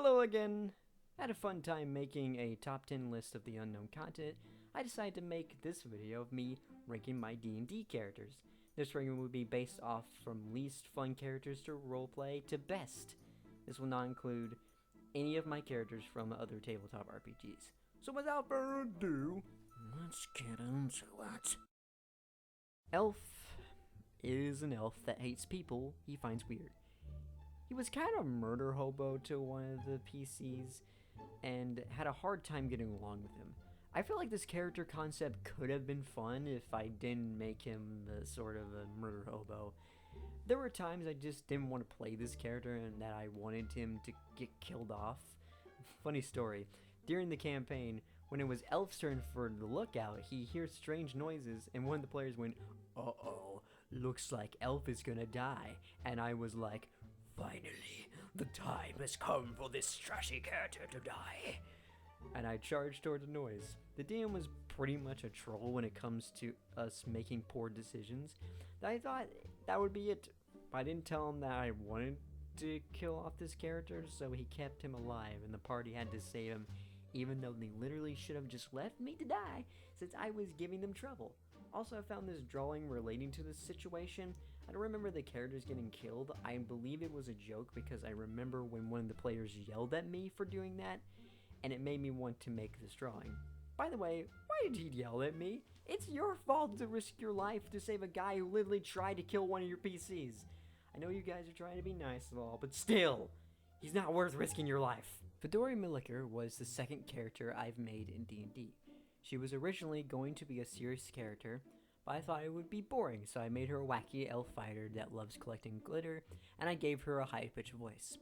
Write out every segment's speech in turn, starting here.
Hello again! I had a fun time making a top 10 list of the unknown content. I decided to make this video of me ranking my D&D characters. This ranking would be based off from least fun characters to roleplay to best. This will not include any of my characters from other tabletop RPGs. So without further ado, let's get into it. Elf is an elf that hates people he finds weird. He was kind of a murder hobo to one of the PCs and had a hard time getting along with him. I feel like this character concept could have been fun if I didn't make him the sort of a murder hobo. There were times I just didn't want to play this character and that I wanted him to get killed off. Funny story, during the campaign, when it was Elf's turn for the lookout, he hears strange noises and one of the players went, "Uh-oh, looks like Elf is gonna die." And I was like, "Finally, the time has come for this trashy character to die." And I charged toward the noise. The DM was pretty much a troll when it comes to us making poor decisions. I thought that would be it. I didn't tell him that I wanted to kill off this character, so he kept him alive and the party had to save him, even though they literally should have just left me to die since I was giving them trouble. Also, I found this drawing relating to this situation. I don't remember the characters getting killed. I believe it was a joke because I remember when one of the players yelled at me for doing that, and it made me want to make this drawing. By the way, why did he yell at me? It's your fault to risk your life to save a guy who literally tried to kill one of your PCs. I know you guys are trying to be nice and all, but still, he's not worth risking your life. Fedoria Miliker was the second character I've made in D&D. She was originally going to be a serious character, but I thought it would be boring, so I made her a wacky elf fighter that loves collecting glitter, and I gave her a high-pitched voice.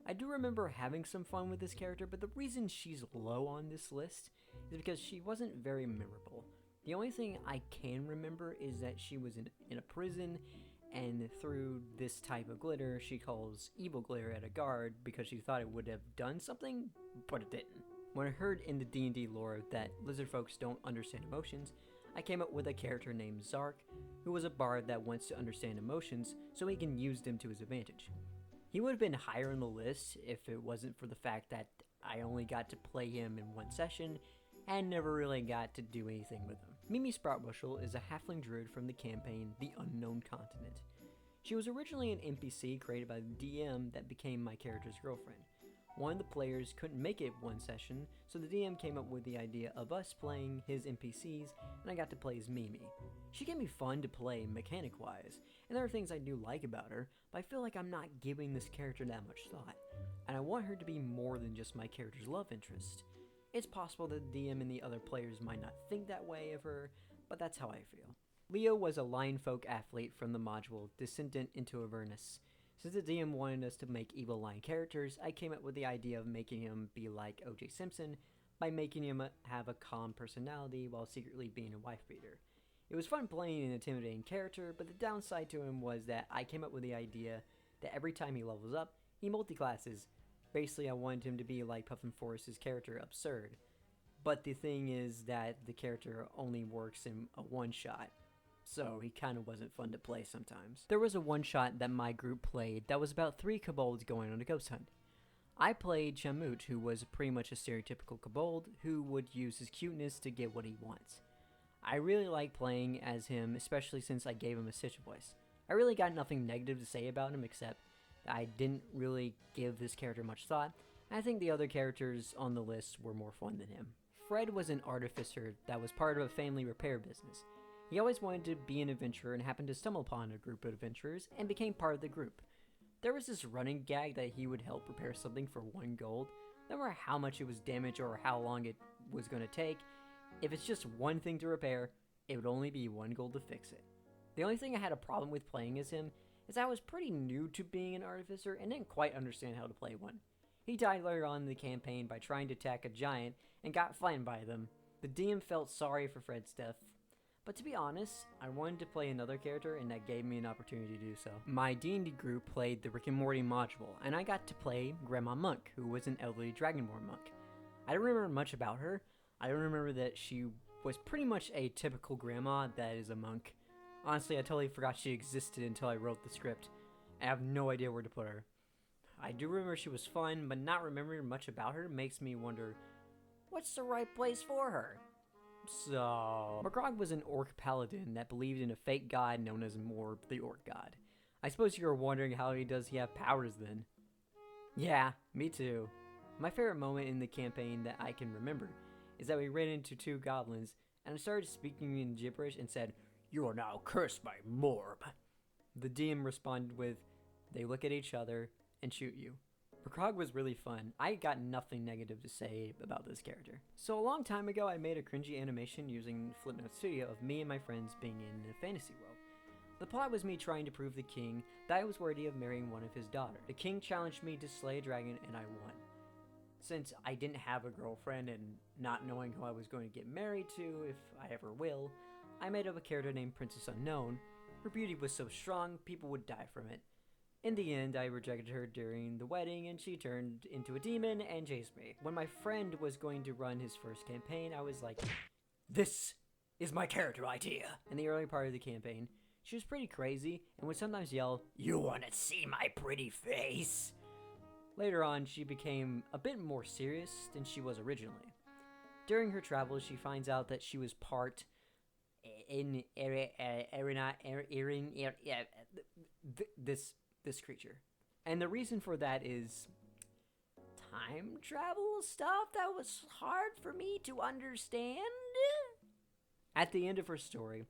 I do remember having some fun with this character, but the reason she's low on this list is because she wasn't very memorable. The only thing I can remember is that she was in a prison, and through this type of glitter, she calls evil glitter at a guard because she thought it would have done something, but it didn't. When I heard in the D&D lore that lizard folks don't understand emotions, I came up with a character named Zark, who was a bard that wants to understand emotions so he can use them to his advantage. He would have been higher on the list if it wasn't for the fact that I only got to play him in one session and never really got to do anything with him. Mimi Sproutbushel is a halfling druid from the campaign The Unknown Continent. She was originally an NPC created by the DM that became my character's girlfriend. One of the players couldn't make it one session, so the DM came up with the idea of us playing his NPCs, and I got to play as Mimi. She can be fun to play mechanic-wise, and there are things I do like about her, but I feel like I'm not giving this character that much thought, and I want her to be more than just my character's love interest. It's possible that the DM and the other players might not think that way of her, but that's how I feel. Leo was a lion folk athlete from the module Descendant into Avernus. Since the DM wanted us to make evil lion characters, I came up with the idea of making him be like O.J. Simpson by making him have a calm personality while secretly being a wife beater. It was fun playing an intimidating character, but the downside to him was that I came up with the idea that every time he levels up, he multiclasses. Basically, I wanted him to be like Puffin Forrest's character, Absurd. But the thing is that the character only works in a one-shot, so he kind of wasn't fun to play sometimes. There was a one-shot that my group played that was about 3 kobolds going on a ghost hunt. I played Chamoot, who was pretty much a stereotypical kobold who would use his cuteness to get what he wants. I really like playing as him, especially since I gave him a Snitch voice. I really got nothing negative to say about him except that I didn't really give this character much thought. I think the other characters on the list were more fun than him. Fred was an artificer that was part of a family repair business. He always wanted to be an adventurer and happened to stumble upon a group of adventurers and became part of the group. There was this running gag that he would help repair something for 1 gold. No matter how much it was damaged or how long it was going to take, if it's just one thing to repair, it would only be 1 gold to fix it. The only thing I had a problem with playing as him is I was pretty new to being an artificer and didn't quite understand how to play one. He died later on in the campaign by trying to attack a giant and got flattened by them. The DM felt sorry for Fred's death. But to be honest, I wanted to play another character and that gave me an opportunity to do so. My D&D group played the Rick and Morty module, and I got to play Grandma Monk, who was an elderly Dragonborn monk. I don't remember much about her. I remember that she was pretty much a typical grandma that is a monk. Honestly, I totally forgot she existed until I wrote the script. I have no idea where to put her. I do remember she was fun, but not remembering much about her makes me wonder, what's the right place for her? So, Magrog was an orc paladin that believed in a fake god known as Morb, the orc god. I suppose you were wondering how does he have powers then? Yeah, me too. My favorite moment in the campaign that I can remember is that we ran into two goblins and I started speaking in gibberish and said, "You are now cursed by Morb." The DM responded with, "They look at each other and shoot you." Magrog was really fun. I got nothing negative to say about this character. So a long time ago, I made a cringy animation using Flipnote Studio of me and my friends being in a fantasy world. The plot was me trying to prove the king that I was worthy of marrying one of his daughters. The king challenged me to slay a dragon and I won. Since I didn't have a girlfriend and not knowing who I was going to get married to, if I ever will, I made up a character named Princess Unknown. Her beauty was so strong, people would die from it. In the end, I rejected her during the wedding and she turned into a demon and chased me. When my friend was going to run his first campaign, I was like, "This is my character idea." In the early part of the campaign, she was pretty crazy and would sometimes yell, "You want to see my pretty face?" Later on, she became a bit more serious than she was originally. During her travels, she finds out that she was part this creature. And the reason for that is time travel stuff that was hard for me to understand. At the end of her story,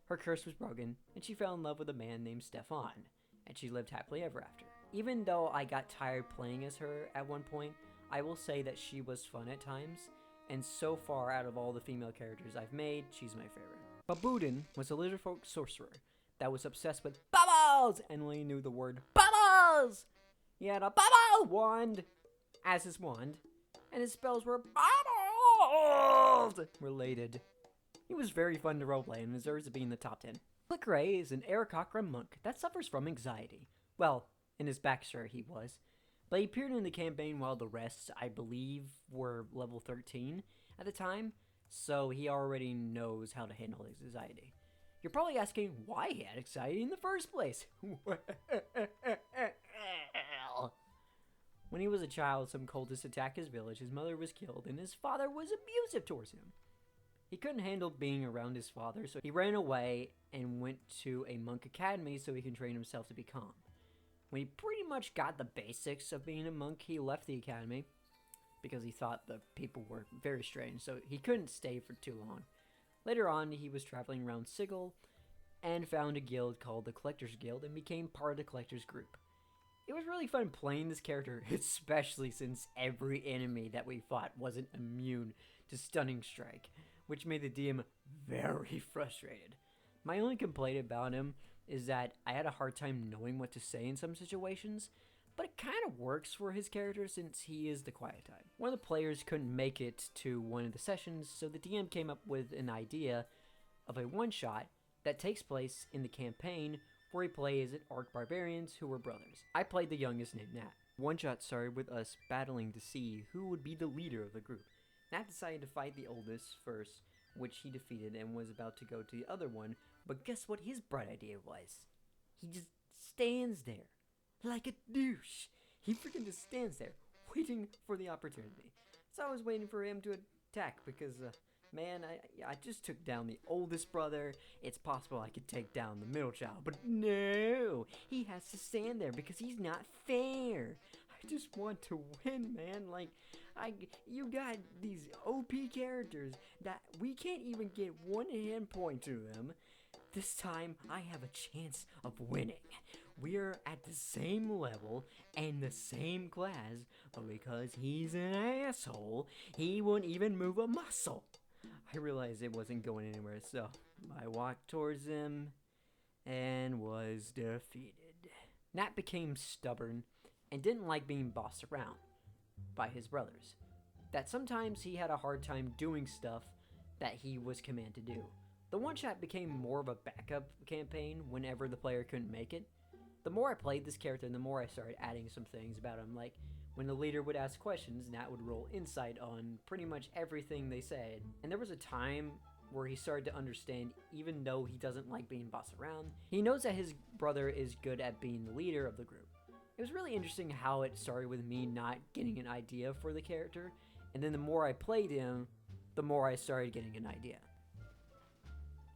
her curse was broken, and she fell in love with a man named Stefan, and she lived happily ever after. Even though I got tired playing as her at one point, I will say that she was fun at times, and so far out of all the female characters I've made, she's my favorite. Buboodon was a little folk sorcerer that was obsessed with bubbles and only knew the word bubbles. He had a bubble wand as his wand, and his spells were bubbles related. He was very fun to roleplay and deserves to be in the top 10. Klikarei is an Aarakocra monk that suffers from anxiety. Well, in his backstory he was, but he appeared in the campaign while the rest, I believe, were level 13 at the time, so he already knows how to handle his anxiety. You're probably asking why he had anxiety in the first place. When he was a child, some cultists attacked his village, his mother was killed, and his father was abusive towards him. He couldn't handle being around his father, so he ran away and went to a monk academy so he could train himself to be calm. When he pretty much got the basics of being a monk, he left the academy because he thought the people were very strange, so he couldn't stay for too long. Later on, he was traveling around Sigil and found a guild called the Collectors Guild and became part of the Collectors group. It was really fun playing this character, especially since every enemy that we fought wasn't immune to Stunning Strike, which made the DM very frustrated. My only complaint about him is that I had a hard time knowing what to say in some situations, but it kind of works for his character since he is the quiet type. One of the players couldn't make it to one of the sessions, so the DM came up with an idea of a one-shot that takes place in the campaign where he plays as orc barbarians who were brothers. I played the youngest named Nat. One-shot started with us battling to see who would be the leader of the group. Nat decided to fight the oldest first, which he defeated and was about to go to the other one, but guess what his bright idea was? He just stands there like a douche. He freaking just stands there waiting for the opportunity. So I was waiting for him to attack because, man, I just took down the oldest brother. It's possible I could take down the middle child, but no, he has to stand there because he's not fair. I just want to win, man. Like, you got these OP characters that we can't even get one hand point to them. This time, I have a chance of winning. We're at the same level and the same class, but because he's an asshole, he won't even move a muscle. I realized it wasn't going anywhere, so I walked towards him and was defeated. Nat became stubborn and didn't like being bossed around by his brothers. That sometimes he had a hard time doing stuff that he was commanded to do. The one-shot became more of a backup campaign whenever the player couldn't make it. The more I played this character, the more I started adding some things about him, like when the leader would ask questions, Nat would roll insight on pretty much everything they said. And there was a time where he started to understand, even though he doesn't like being bossed around, he knows that his brother is good at being the leader of the group. It was really interesting how it started with me not getting an idea for the character, and then the more I played him, the more I started getting an idea.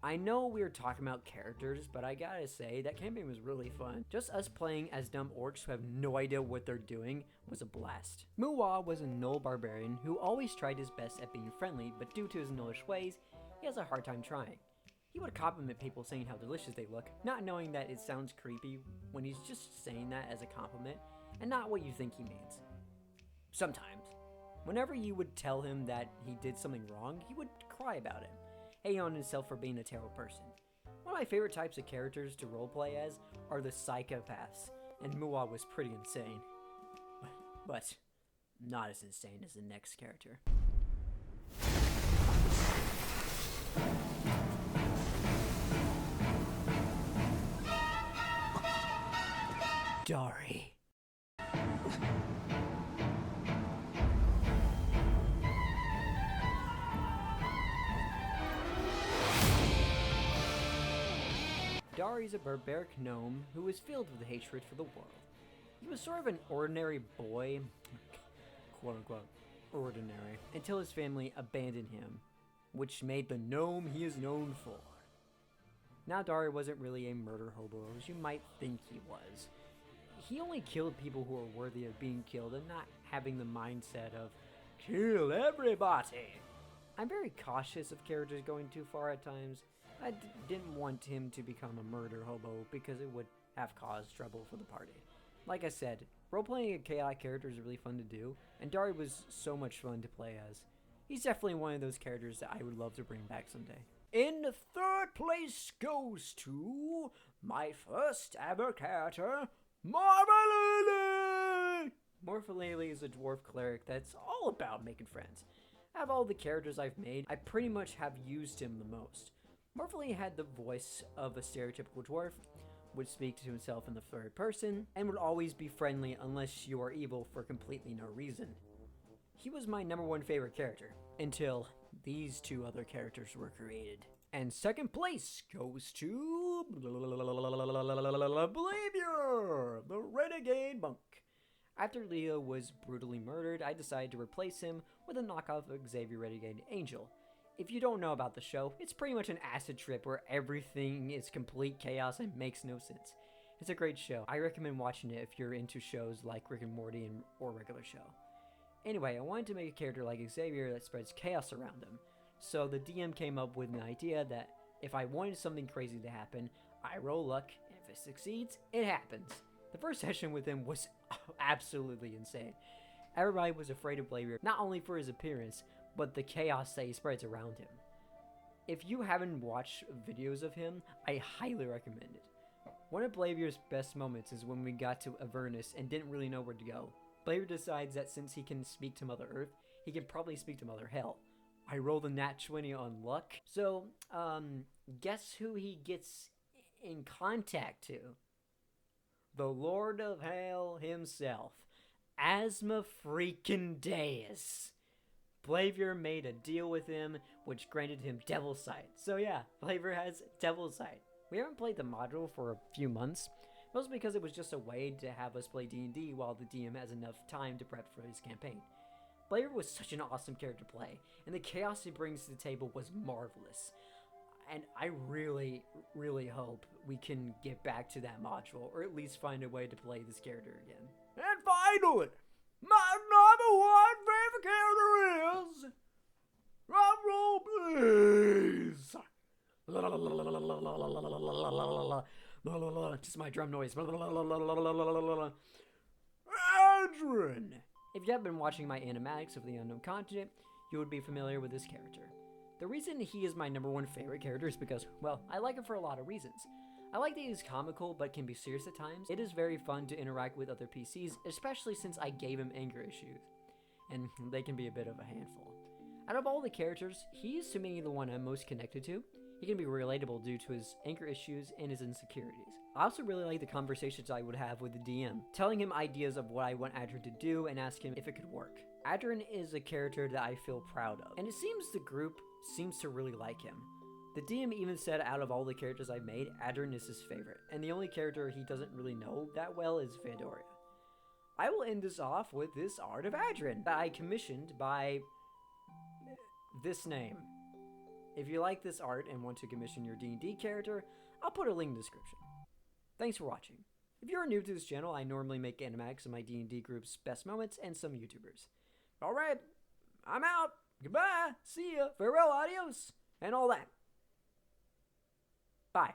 I know we were talking about characters, but I gotta say, that campaign was really fun. Just us playing as dumb orcs who have no idea what they're doing was a blast. Moowah was a Gnoll barbarian who always tried his best at being friendly, but due to his Gnollish ways, he has a hard time trying. He would compliment people saying how delicious they look, not knowing that it sounds creepy when he's just saying that as a compliment, and not what you think he means. Sometimes. Whenever you would tell him that he did something wrong, he would cry about it, hating on himself for being a terrible person. One of my favorite types of characters to roleplay as are the psychopaths, and Moowah was pretty insane. But not as insane as the next character. Tarry. Tarry's a barbaric gnome who is filled with hatred for the world. He was sort of an ordinary boy, quote-unquote, ordinary, until his family abandoned him, which made the gnome he is known for. Now Tarry wasn't really a murder hobo, as you might think he was. He only killed people who were worthy of being killed and not having the mindset of, kill everybody! I'm very cautious of characters going too far at times. I didn't want him to become a murder hobo because it would have caused trouble for the party. Like I said, role-playing a chaotic character is really fun to do, and Tarry was so much fun to play as. He's definitely one of those characters that I would love to bring back someday. In third place goes to my first ever character, Morphalele! Morphalele is a dwarf cleric that's all about making friends. Out of all the characters I've made, I pretty much have used him the most. Morphalele had the voice of a stereotypical dwarf, would speak to himself in the third person, and would always be friendly unless you are evil for completely no reason. He was my #1 favorite character, until these two other characters were created. And second place goes to Blavier, the Renegade monk. After Ilia was brutally murdered, I decided to replace him with a knockoff of Xavier Renegade Angel. If you don't know about the show, it's pretty much an acid trip where everything is complete chaos and makes no sense. It's a great show. I recommend watching it if you're into shows like Rick and Morty or regular show. Anyway, I wanted to make a character like Xavier that spreads chaos around him. So the DM came up with an idea that if I wanted something crazy to happen, I roll luck, and if it succeeds, it happens. The first session with him was absolutely insane. Everybody was afraid of Blavier, not only for his appearance, but the chaos that he spreads around him. If you haven't watched videos of him, I highly recommend it. One of Blavier's best moments is when we got to Avernus and didn't really know where to go. Blavier decides that since he can speak to Mother Earth, he can probably speak to Mother Hell. I rolled a nat 20 on luck, so, guess who he gets in contact to? The Lord of Hell himself, Asma freaking Deus. Blavier made a deal with him, which granted him Devil Sight. So yeah, Blavier has Devil Sight. We haven't played the module for a few months, mostly because it was just a way to have us play D&D while the DM has enough time to prep for his campaign. Blavier was such an awesome character to play, and the chaos he brings to the table was marvelous. And I really, really hope we can get back to that module, or at least find a way to play this character again. And finally, my #1 favorite character is... Drum roll, please! Just my drum noise. Adrian! If you have been watching my animatics of the Unknown Continent, you would be familiar with this character. The reason he is my #1 favorite character is because, well, I like him for a lot of reasons. I like that he's comical but can be serious at times. It is very fun to interact with other PCs, especially since I gave him anger issues, and they can be a bit of a handful. Out of all the characters, he is to me the one I'm most connected to. He can be relatable due to his anger issues and his insecurities. I also really like the conversations I would have with the DM, telling him ideas of what I want Adrian to do and ask him if it could work. Adrian is a character that I feel proud of, and it seems the group seems to really like him. The DM even said out of all the characters I've made, Adrian is his favorite, and the only character he doesn't really know that well is Fedoria. I will end this off with this art of Adrin that I commissioned by this name. If you like this art and want to commission your D&D character, I'll put a link in the description. Thanks for watching. If you're new to this channel, I normally make animatics of my D&D group's best moments and some YouTubers. Alright, I'm out. Goodbye. See ya. Farewell, adios, and all that. Bye.